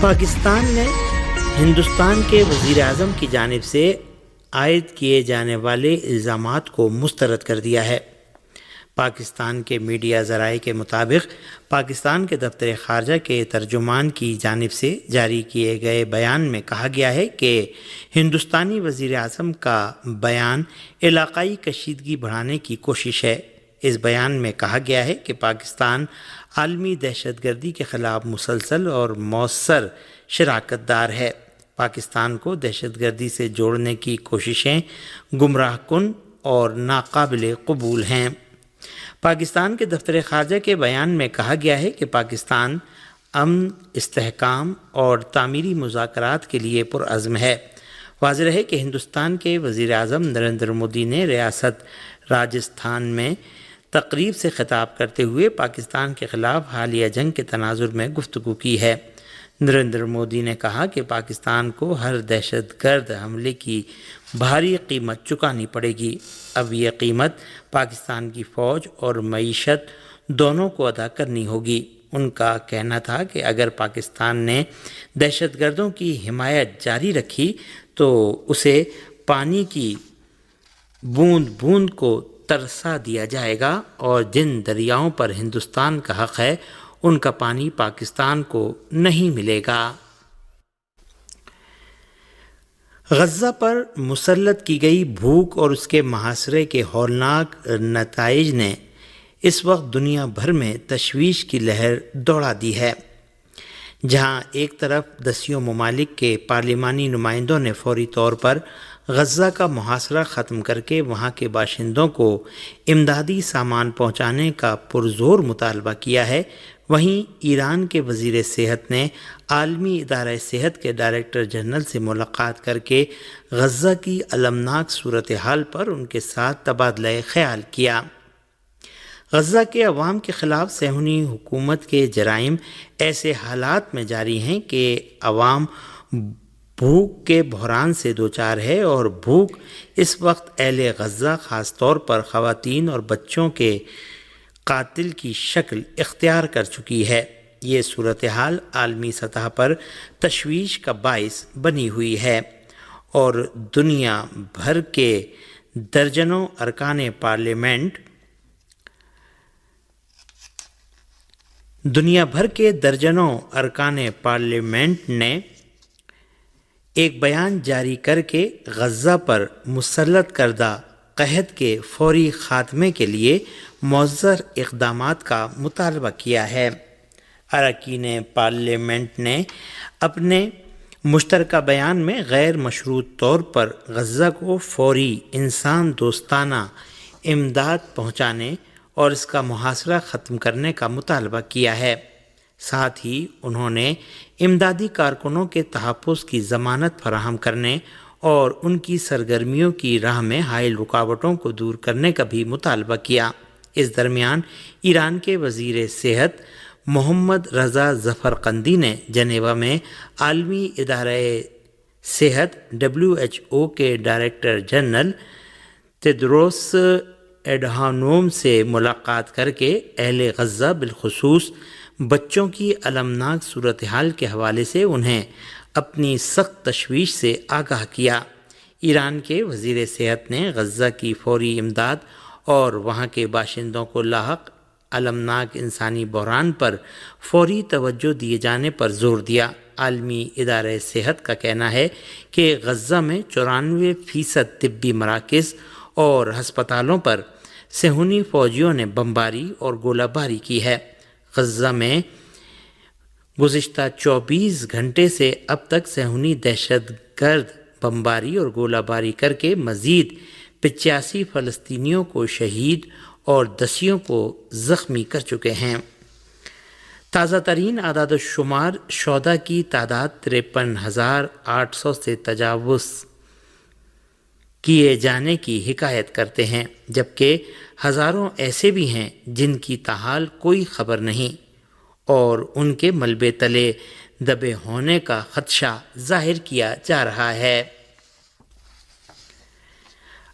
پاکستان نے ہندوستان کے وزیر اعظم کی جانب سے عائد کیے جانے والے الزامات کو مسترد کر دیا ہے۔ پاکستان کے میڈیا ذرائع کے مطابق پاکستان کے دفتر خارجہ کے ترجمان کی جانب سے جاری کیے گئے بیان میں کہا گیا ہے کہ ہندوستانی وزیر اعظم کا بیان علاقائی کشیدگی بڑھانے کی کوشش ہے۔ اس بیان میں کہا گیا ہے کہ پاکستان عالمی دہشت گردی کے خلاف مسلسل اور مؤثر شراکت دار ہے۔ پاکستان کو دہشت گردی سے جوڑنے کی کوششیں گمراہ کن اور ناقابل قبول ہیں۔ پاکستان کے دفتر خارجہ کے بیان میں کہا گیا ہے کہ پاکستان امن، استحکام اور تعمیری مذاکرات کے لیے پرعزم ہے۔ واضح ہے کہ ہندوستان کے وزیر اعظم نریندر مودی نے ریاست راجستھان میں تقریب سے خطاب کرتے ہوئے پاکستان کے خلاف حالیہ جنگ کے تناظر میں گفتگو کی ہے۔ نریندر مودی نے کہا کہ پاکستان کو ہر دہشت گرد حملے کی بھاری قیمت چکانی پڑے گی۔ اب یہ قیمت پاکستان کی فوج اور معیشت دونوں کو ادا کرنی ہوگی۔ ان کا کہنا تھا کہ اگر پاکستان نے دہشت گردوں کی حمایت جاری رکھی تو اسے پانی کی بوند بوند کو ترسا دیا جائے گا اور جن دریاؤں پر ہندوستان کا حق ہے ان کا پانی پاکستان کو نہیں ملے گا۔ غزہ پر مسلط کی گئی بھوک اور اس کے محاصرے کے ہولناک نتائج نے اس وقت دنیا بھر میں تشویش کی لہر دوڑا دی ہے۔ جہاں ایک طرف دسیوں ممالک کے پارلیمانی نمائندوں نے فوری طور پر غزہ کا محاصرہ ختم کر کے وہاں کے باشندوں کو امدادی سامان پہنچانے کا پرزور مطالبہ کیا ہے، وہیں ایران کے وزیر صحت نے عالمی ادارہ صحت کے ڈائریکٹر جنرل سے ملاقات کر کے غزہ کی المناک صورتحال پر ان کے ساتھ تبادلہ خیال کیا۔ غزہ کے عوام کے خلاف صہیونی حکومت کے جرائم ایسے حالات میں جاری ہیں کہ عوام بھوک کے بحران سے دوچار ہے اور بھوک اس وقت اہل غزہ خاص طور پر خواتین اور بچوں کے قاتل کی شکل اختیار کر چکی ہے۔ یہ صورتحال عالمی سطح پر تشویش کا باعث بنی ہوئی ہے اور دنیا بھر کے درجنوں ارکان پارلیمنٹ نے ایک بیان جاری کر کے غزہ پر مسلط کردہ قحط کے فوری خاتمے کے لیے مؤثر اقدامات کا مطالبہ کیا ہے۔ اراکین پارلیمنٹ نے اپنے مشترکہ بیان میں غیر مشروط طور پر غزہ کو فوری انسان دوستانہ امداد پہنچانے اور اس کا محاصرہ ختم کرنے کا مطالبہ کیا ہے۔ ساتھ ہی انہوں نے امدادی کارکنوں کے تحفظ کی ضمانت فراہم کرنے اور ان کی سرگرمیوں کی راہ میں حائل رکاوٹوں کو دور کرنے کا بھی مطالبہ کیا۔ اس درمیان ایران کے وزیر صحت محمد رضا ظفر قندی نے جنیوا میں عالمی ادارہ صحت WHO کے ڈائریکٹر جنرل تیدروس ایڈہانوم سے ملاقات کر کے اہل غزہ بالخصوص بچوں کی المناک صورتحال کے حوالے سے انہیں اپنی سخت تشویش سے آگاہ کیا۔ ایران کے وزیر صحت نے غزہ کی فوری امداد اور وہاں کے باشندوں کو لاحق المناک انسانی بحران پر فوری توجہ دیے جانے پر زور دیا۔ عالمی ادارہ صحت کا کہنا ہے کہ غزہ میں 94% طبی مراکز اور ہسپتالوں پر صہیونی فوجیوں نے بمباری اور گولہ باری کی ہے۔ غزہ میں گزشتہ 24 گھنٹے سے اب تک صہیونی دہشت گرد بمباری اور گولہ باری کر کے مزید 85 فلسطینیوں کو شہید اور دسیوں کو زخمی کر چکے ہیں۔ تازہ ترین اعداد و شمار شہداء کی تعداد 53,800 سے تجاوز کیے جانے کی حکایت کرتے ہیں، جبکہ ہزاروں ایسے بھی ہیں جن کی تاحال کوئی خبر نہیں اور ان کے ملبے تلے دبے ہونے کا خدشہ ظاہر کیا جا رہا ہے۔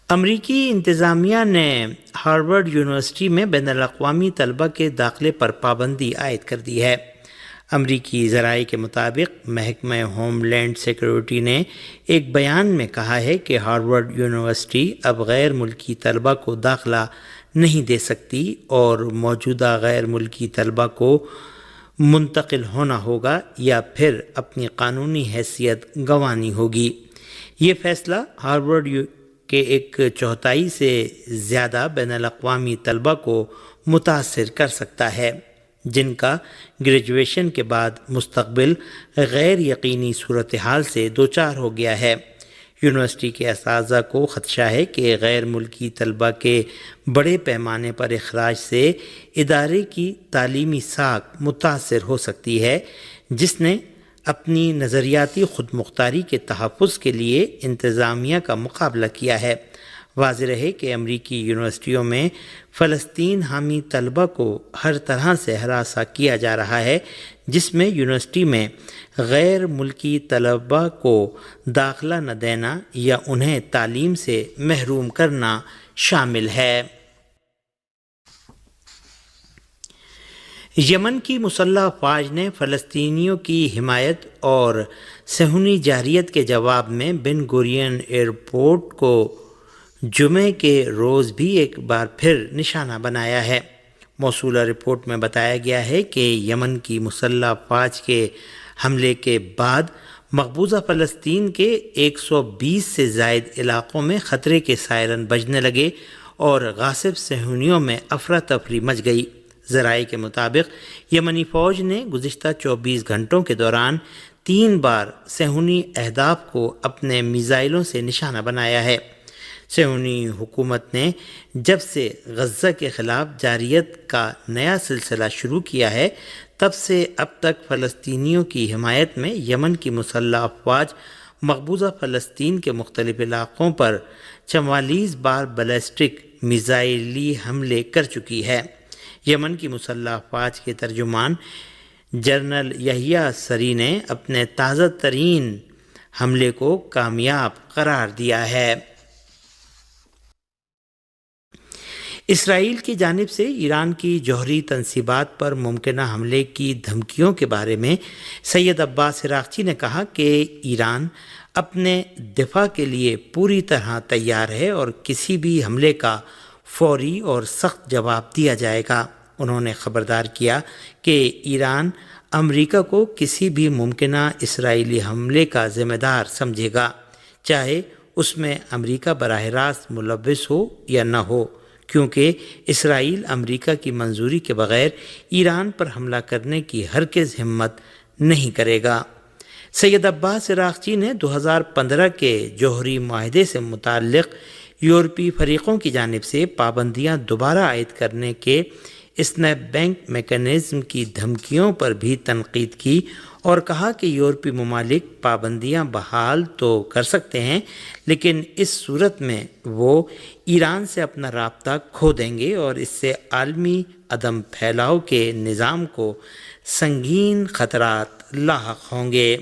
امریکی انتظامیہ نے ہارورڈ یونیورسٹی میں بین الاقوامی طلبہ کے داخلے پر پابندی عائد کر دی ہے۔ امریکی ذرائع کے مطابق محکمہ ہوم لینڈ سیکورٹی نے ایک بیان میں کہا ہے کہ ہارورڈ یونیورسٹی اب غیر ملکی طلبہ کو داخلہ نہیں دے سکتی اور موجودہ غیر ملکی طلبہ کو منتقل ہونا ہوگا یا پھر اپنی قانونی حیثیت گنوانی ہوگی۔ یہ فیصلہ ہارورڈ کے ایک چوتھائی سے زیادہ بین الاقوامی طلبہ کو متاثر کر سکتا ہے جن کا گریجویشن کے بعد مستقبل غیر یقینی صورتحال سے دوچار ہو گیا ہے۔ یونیورسٹی کے اساتذہ کو خدشہ ہے کہ غیر ملکی طلبہ کے بڑے پیمانے پر اخراج سے ادارے کی تعلیمی ساکھ متاثر ہو سکتی ہے جس نے اپنی نظریاتی خود مختاری کے تحفظ کے لیے انتظامیہ کا مقابلہ کیا ہے۔ واضح رہے کہ امریکی یونیورسٹیوں میں فلسطین حامی طلبہ کو ہر طرح سے ہراساں کیا جا رہا ہے جس میں یونیورسٹی میں غیر ملکی طلبہ کو داخلہ نہ دینا یا انہیں تعلیم سے محروم کرنا شامل ہے۔ یمن کی مسلح افواج نے فلسطینیوں کی حمایت اور صہیونی جارحیت کے جواب میں بن گورین ایئرپورٹ کو جمعے کے روز بھی ایک بار پھر نشانہ بنایا ہے۔ موصولہ رپورٹ میں بتایا گیا ہے کہ یمن کی مسلح افواج کے حملے کے بعد مقبوضہ فلسطین کے 120 سے زائد علاقوں میں خطرے کے سائرن بجنے لگے اور غاصب صہیونیوں میں افراتفری مچ گئی۔ ذرائع کے مطابق یمنی فوج نے گزشتہ 24 گھنٹوں کے دوران 3 بار صہیونی اہداف کو اپنے میزائلوں سے نشانہ بنایا ہے۔ صہیونی حکومت نے جب سے غزہ کے خلاف جارحیت کا نیا سلسلہ شروع کیا ہے تب سے اب تک فلسطینیوں کی حمایت میں یمن کی مسلح افواج مقبوضہ فلسطین کے مختلف علاقوں پر 44 بار بیلسٹک میزائلی حملے کر چکی ہے۔ یمن کی مسلح افواج کے ترجمان جنرل یحییٰ سری نے اپنے تازہ ترین حملے کو کامیاب قرار دیا ہے۔ اسرائیل کی جانب سے ایران کی جوہری تنصیبات پر ممکنہ حملے کی دھمکیوں کے بارے میں سید عباس عراقچی نے کہا کہ ایران اپنے دفاع کے لیے پوری طرح تیار ہے اور کسی بھی حملے کا فوری اور سخت جواب دیا جائے گا۔ انہوں نے خبردار کیا کہ ایران امریکہ کو کسی بھی ممکنہ اسرائیلی حملے کا ذمہ دار سمجھے گا، چاہے اس میں امریکہ براہ راست ملوث ہو یا نہ ہو، کیونکہ اسرائیل امریکہ کی منظوری کے بغیر ایران پر حملہ کرنے کی ہرگز ہمت نہیں کرے گا۔ سید عباس عراقچی نے 2015 کے جوہری معاہدے سے متعلق یورپی فریقوں کی جانب سے پابندیاں دوبارہ عائد کرنے کے اسنیپ بینک میکانزم کی دھمکیوں پر بھی تنقید کی اور کہا کہ یورپی ممالک پابندیاں بحال تو کر سکتے ہیں لیکن اس صورت میں وہ ایران سے اپنا رابطہ کھو دیں گے اور اس سے عالمی عدم پھیلاؤ کے نظام کو سنگین خطرات لاحق ہوں گے۔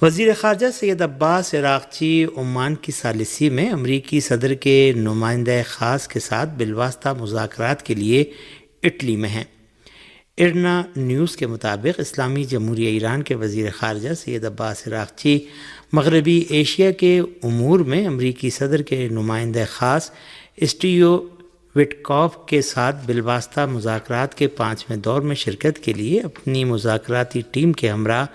وزیر خارجہ سید عباس عراقچی عمان کی ثالثی میں امریکی صدر کے نمائندہ خاص کے ساتھ بالواسطہ مذاکرات کے لیے اٹلی میں ہیں۔ ارنا نیوز کے مطابق اسلامی جمہوریہ ایران کے وزیر خارجہ سید عباس عراقچی مغربی ایشیا کے امور میں امریکی صدر کے نمائندہ خاص اسٹیو وٹکاف کے ساتھ بالواسطہ مذاکرات کے 5ویں دور میں شرکت کے لیے اپنی مذاکراتی ٹیم کے ہمراہ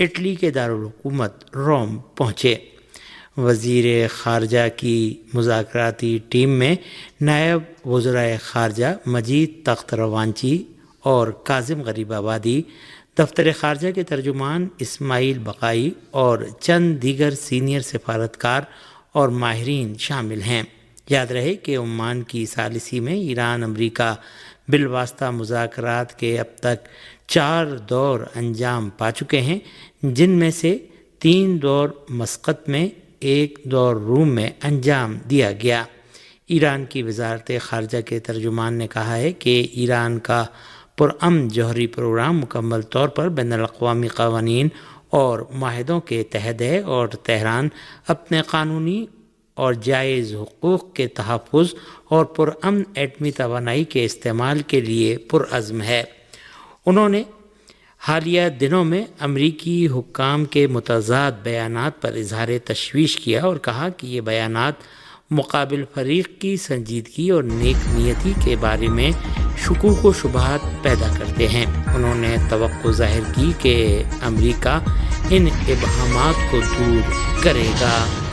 اٹلی کے دارالحکومت روم پہنچے۔ وزیر خارجہ کی مذاکراتی ٹیم میں نائب وزرائے خارجہ مجید تخت روانچی اور کاظم غریب آبادی، دفتر خارجہ کے ترجمان اسماعیل بقائی اور چند دیگر سینئر سفارتکار اور ماہرین شامل ہیں۔ یاد رہے کہ عمان کی ثالثی میں ایران امریکہ بالواسطہ مذاکرات کے اب تک 4 دور انجام پا چکے ہیں، جن میں سے 3 دور مسقط میں، 1 دور روم میں انجام دیا گیا۔ ایران کی وزارت خارجہ کے ترجمان نے کہا ہے کہ ایران کا پرامن جوہری پروگرام مکمل طور پر بین الاقوامی قوانین اور معاہدوں کے تحت ہے اور تہران اپنے قانونی اور جائز حقوق کے تحفظ اور پرامن ایٹمی توانائی کے استعمال کے لیے پرعزم ہے۔ انہوں نے حالیہ دنوں میں امریکی حکام کے متضاد بیانات پر اظہار تشویش کیا اور کہا کہ یہ بیانات مقابل فریق کی سنجیدگی اور نیک نیتی کے بارے میں شکوک و شبہات پیدا کرتے ہیں۔ انہوں نے توقع ظاہر کی کہ امریکہ ان ابہامات کو دور کرے گا۔